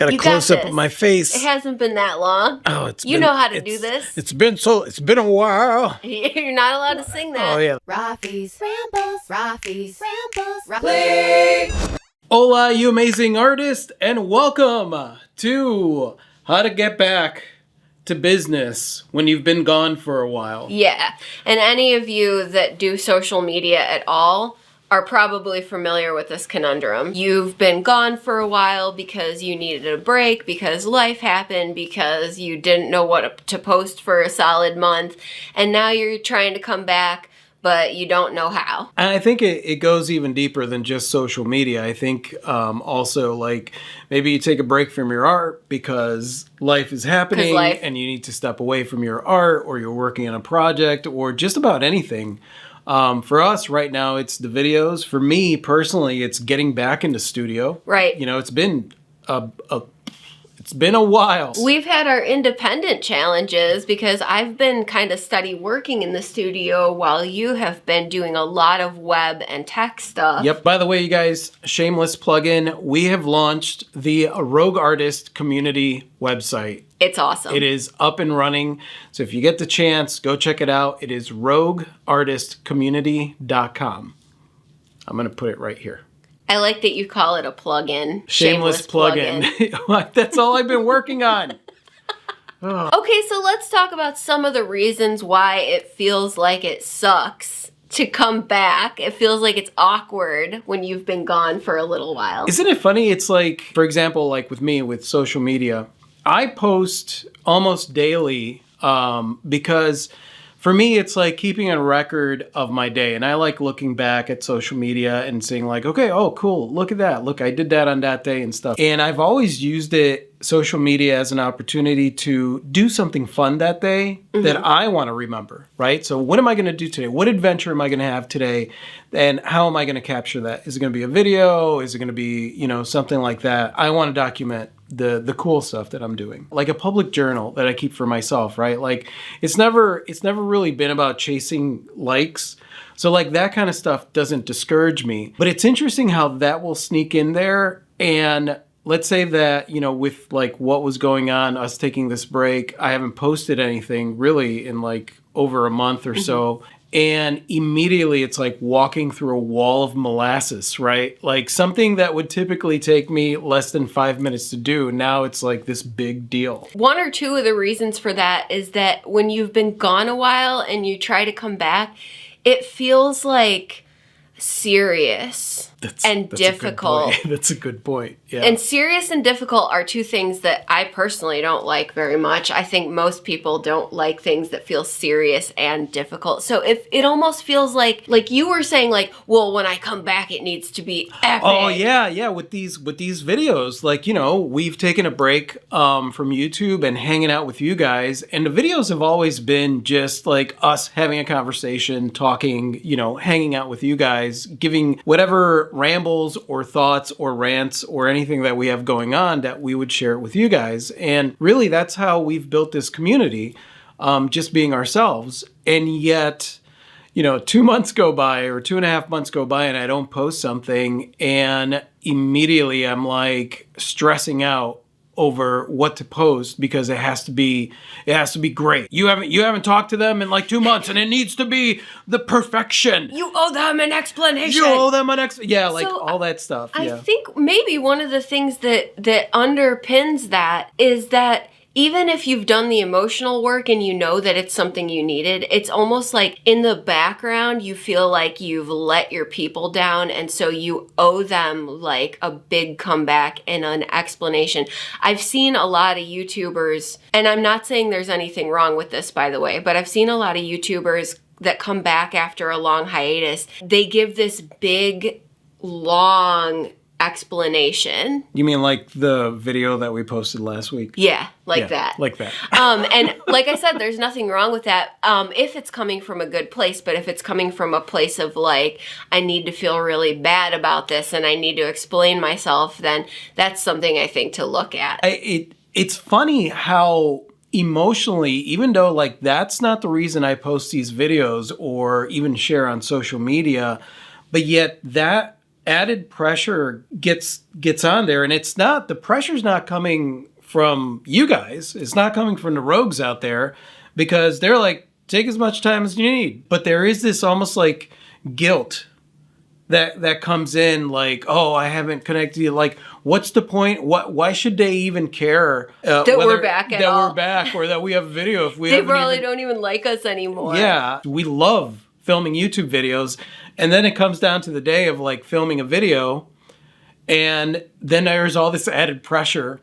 Got a You got close up this. of my face. It hasn't been that long. Oh, You know how to do this. It's been a while. You're not allowed to sing that. Oh yeah. Rafi's Rambles, Rafi's Rambles, Hola, you amazing artist, and welcome to How to Get Back to Business When You've Been Gone for a While. Yeah. And any of you that do social media at all are probably familiar with this conundrum. You've been gone for a while because you needed a break, because life happened, because you didn't know what to post for a solid month, and now you're trying to come back, but you don't know how. And I think it goes even deeper than just social media. I think also like maybe you take a break from your art because life is happening and you need to step away from your art, or you're working on a project, or just about anything. For us right now, it's the videos. For me personally, it's getting back into studio. Right. You know, it's been a while. We've had our independent challenges because I've been kind of steady working in the studio while you have been doing a lot of web and tech stuff. Yep. By the way, you guys, shameless plug-in, we have launched the Rogue Artist community website. It's awesome. It is up and running. So if you get the chance, go check it out. It is rogueartistcommunity.com. I'm going to put it right here. I like that you call it a plug-in. Shameless plug-in. That's all I've been working on. Okay, so let's talk about some of the reasons why it feels like it sucks to come back. It feels like it's awkward when you've been gone for a little while. Isn't it funny? It's like, for example, like with me with social media, I post almost daily because for me, it's like keeping a record of my day. And I like looking back at social media and saying like, okay, oh, cool. Look at that. Look, I did that on that day and stuff. And I've always used social media as an opportunity to do something fun that day that I want to remember, right? So what am I going to do today? What adventure am I going to have today? And how am I going to capture that? Is it going to be a video? Is it going to be, something like that? I want to document the cool stuff that I'm doing. Like a public journal that I keep for myself, right? Like it's never really been about chasing likes. So like that kind of stuff doesn't discourage me. But it's interesting how that will sneak in there. And let's say that, with like what was going on, us taking this break, I haven't posted anything really in like over a month or so. And immediately it's like walking through a wall of molasses, right? Like something that would typically take me less than 5 minutes to do. Now it's like this big deal. One or two of the reasons for that is that when you've been gone a while and you try to come back, it feels like serious and difficult. That's a good point. Yeah. And serious and difficult are two things that I personally don't like very much. I think most people don't like things that feel serious and difficult. So if it almost feels like you were saying like, well, when I come back, it needs to be epic. Oh yeah. With these videos, like, we've taken a break from YouTube and hanging out with you guys. And the videos have always been just like us having a conversation, talking, hanging out with you guys, giving whatever rambles or thoughts or rants or anything that we have going on that we would share it with you guys. And really that's how we've built this community, just being ourselves. And yet, 2 months go by or 2.5 months go by and I don't post something, and immediately I'm like stressing out over what to post because it has to be great. You haven't talked to them in like 2 months and it needs to be the perfection. You owe them an explanation. So, all that stuff. I think maybe one of the things that underpins that is that even if you've done the emotional work and you know that it's something you needed, it's almost like in the background you feel like you've let your people down, and so you owe them like a big comeback and an explanation. I've seen a lot of YouTubers, and I'm not saying there's anything wrong with this, by the way, but I've seen a lot of YouTubers that come back after a long hiatus. They give this big, long explanation. You mean like the video that we posted last week? Yeah, like that. Like that. And like I said, there's nothing wrong with that if it's coming from a good place. But if it's coming from a place of like, I need to feel really bad about this and I need to explain myself, then that's something I think to look at. It's funny how emotionally, even though like that's not the reason I post these videos or even share on social media, but yet that added pressure gets on there, and the pressure's not coming from you guys. It's not coming from the rogues out there, because they're like, take as much time as you need. But there is this almost like guilt that comes in, like, oh, I haven't connected you. Like, what's the point? Why should they even care that we're back at all? We're back, or that we have a video? If we they probably don't even like us anymore. Yeah, we love filming YouTube videos, and then it comes down to the day of like filming a video, and then there's all this added pressure.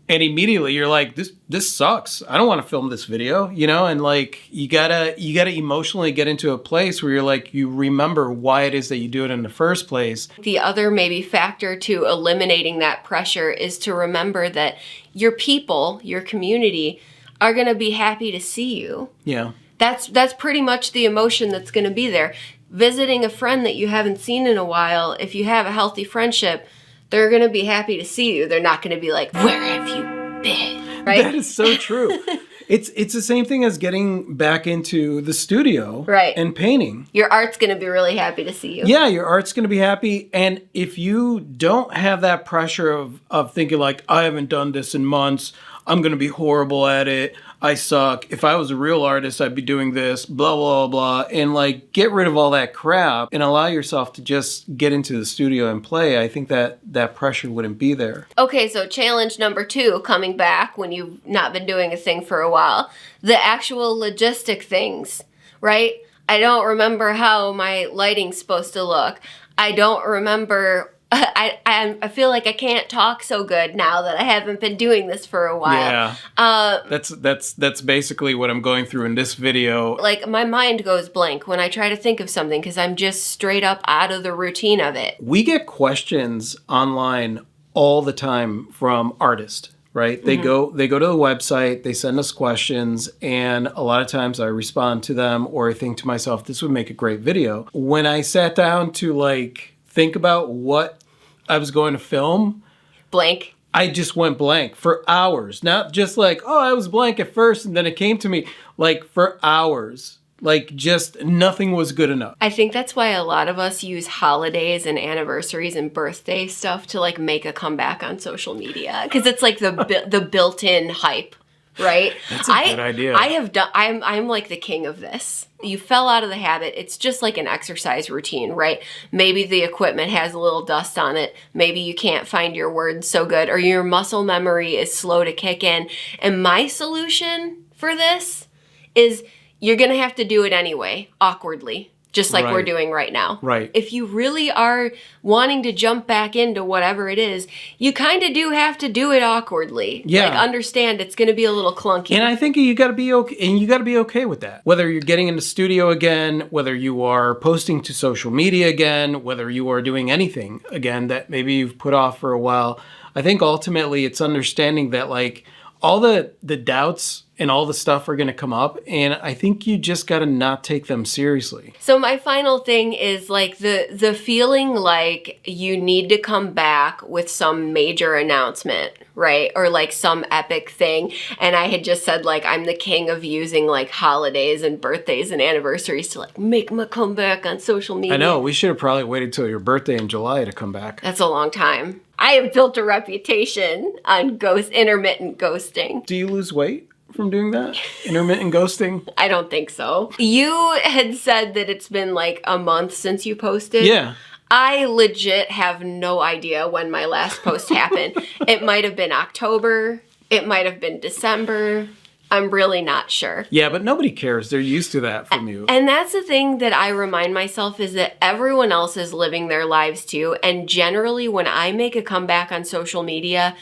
And immediately you're like, this sucks. I don't want to film this video, and like you gotta emotionally get into a place where you're like, you remember why it is that you do it in the first place. The other maybe factor to eliminating that pressure is to remember that your people, your community, are gonna be happy to see you. Yeah. That's pretty much the emotion that's gonna be there. Visiting a friend that you haven't seen in a while, if you have a healthy friendship, they're going to be happy to see you. They're not going to be like, where have you been? Right? That is so true. It's the same thing as getting back into the studio, right, and painting. Your art's going to be really happy to see you. Yeah, your art's going to be happy. And if you don't have that pressure of thinking like, I haven't done this in months, I'm going to be horrible at it, I suck. If I was a real artist, I'd be doing this, blah, blah, blah. And like, get rid of all that crap and allow yourself to just get into the studio and play. I think that pressure wouldn't be there. Okay, so challenge number 2, coming back when you've not been doing a thing for a while. The actual logistic things, right? I don't remember how my lighting's supposed to look. I don't remember... I feel like I can't talk so good now that I haven't been doing this for a while. Yeah. That's basically what I'm going through in this video. Like, my mind goes blank when I try to think of something because I'm just straight up out of the routine of it. We get questions online all the time from artists, right? They go to the website, they send us questions, and a lot of times I respond to them, or I think to myself, this would make a great video. When I sat down to like think about what I was going to film, blank. I just went blank for hours. Not just like, oh, I was blank at first and then it came to me. Like for hours. Like just nothing was good enough. I think that's why a lot of us use holidays and anniversaries and birthday stuff to like make a comeback on social media. Because it's like the built-in hype. Right? That's a good idea. I'm like the king of this. You fell out of the habit. It's just like an exercise routine, right? Maybe the equipment has a little dust on it. Maybe you can't find your words so good, or your muscle memory is slow to kick in. And my solution for this is you're going to have to do it anyway, awkwardly. Just like we're doing right now. Right. If you really are wanting to jump back into whatever it is, you kind of do have to do it awkwardly. Yeah. Like, understand it's going to be a little clunky. And I think you got to be okay. And you got to be okay with that. Whether you're getting in the studio again, whether you are posting to social media again, whether you are doing anything again that maybe you've put off for a while. I think ultimately it's understanding that like all the doubts and all the stuff are going to come up, and I think you just got to not take them seriously. So my final thing is like the feeling like you need to come back with some major announcement, right? Or like some epic thing. And I had just said like I'm the king of using like holidays and birthdays and anniversaries to like make my comeback on social media. I know, we should have probably waited till your birthday in July to come back. That's a long time. I have built a reputation on intermittent ghosting. Do you lose weight from doing that? Intermittent ghosting? I don't think so. You had said that it's been like a month since you posted. Yeah. I legit have no idea when my last post happened. It might have been October. It might have been December. I'm really not sure. Yeah, but nobody cares. They're used to that from you. And that's the thing that I remind myself is that everyone else is living their lives too. And generally when I make a comeback on social media,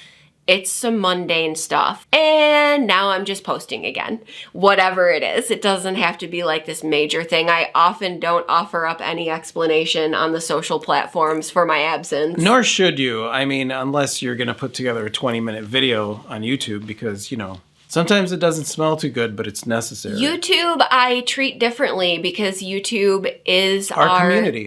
it's some mundane stuff. And now I'm just posting again. Whatever it is. It doesn't have to be like this major thing. I often don't offer up any explanation on the social platforms for my absence. Nor should you. I mean, unless you're going to put together a 20-minute video on YouTube because, you know, sometimes it doesn't smell too good, but it's necessary. YouTube, I treat differently because YouTube is our community.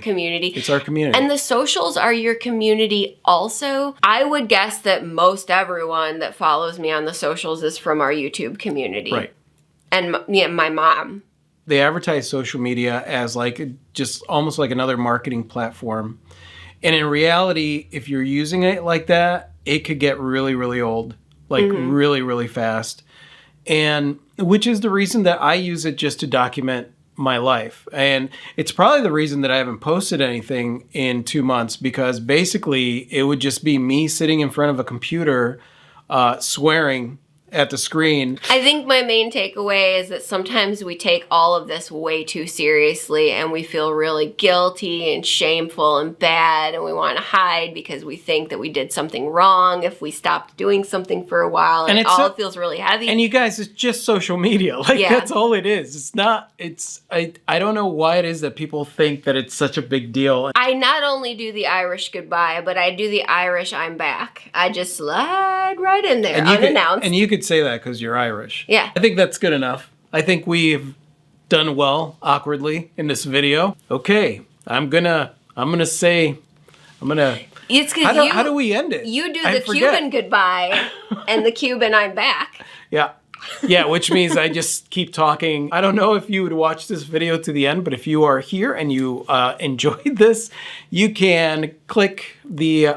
It's our community. And the socials are your community also. I would guess that most everyone that follows me on the socials is from our YouTube community. Right. And my mom. They advertise social media as like just almost like another marketing platform. And in reality, if you're using it like that, it could get really, really old, like really, really fast. And which is the reason that I use it just to document my life. And it's probably the reason that I haven't posted anything in 2 months, because basically it would just be me sitting in front of a computer swearing at the screen. I think my main takeaway is that sometimes we take all of this way too seriously and we feel really guilty and shameful and bad, and we want to hide because we think that we did something wrong if we stopped doing something for a while, and it feels really heavy. And you guys, it's just social media. Like, that's all it is. It's not, I don't know why it is that people think that it's such a big deal. I not only do the Irish goodbye, but I do the Irish I'm back. I just slide right in there unannounced. And you could say that because you're Irish. Yeah. I think that's good enough. I think we've done well awkwardly in this video. Okay, I'm gonna say. It's because how do we end it? You do the Cuban goodbye and the Cuban I'm back. Yeah, which means I just keep talking. I don't know if you would watch this video to the end, but if you are here and you enjoyed this, you can click the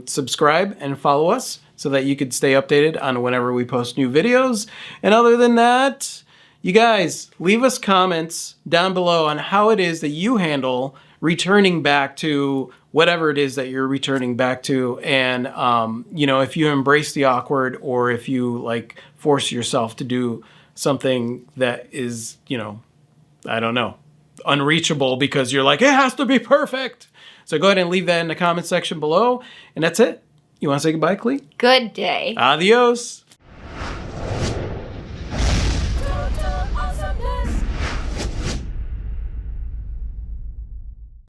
subscribe and follow us so that you could stay updated on whenever we post new videos. And other than that, you guys, leave us comments down below on how it is that you handle returning back to whatever it is that you're returning back to. And, if you embrace the awkward, or if you like force yourself to do something that is, I don't know, unreachable because you're like, it has to be perfect. So go ahead and leave that in the comment section below. And that's it. You want to say goodbye, Clee? Good day. Adios.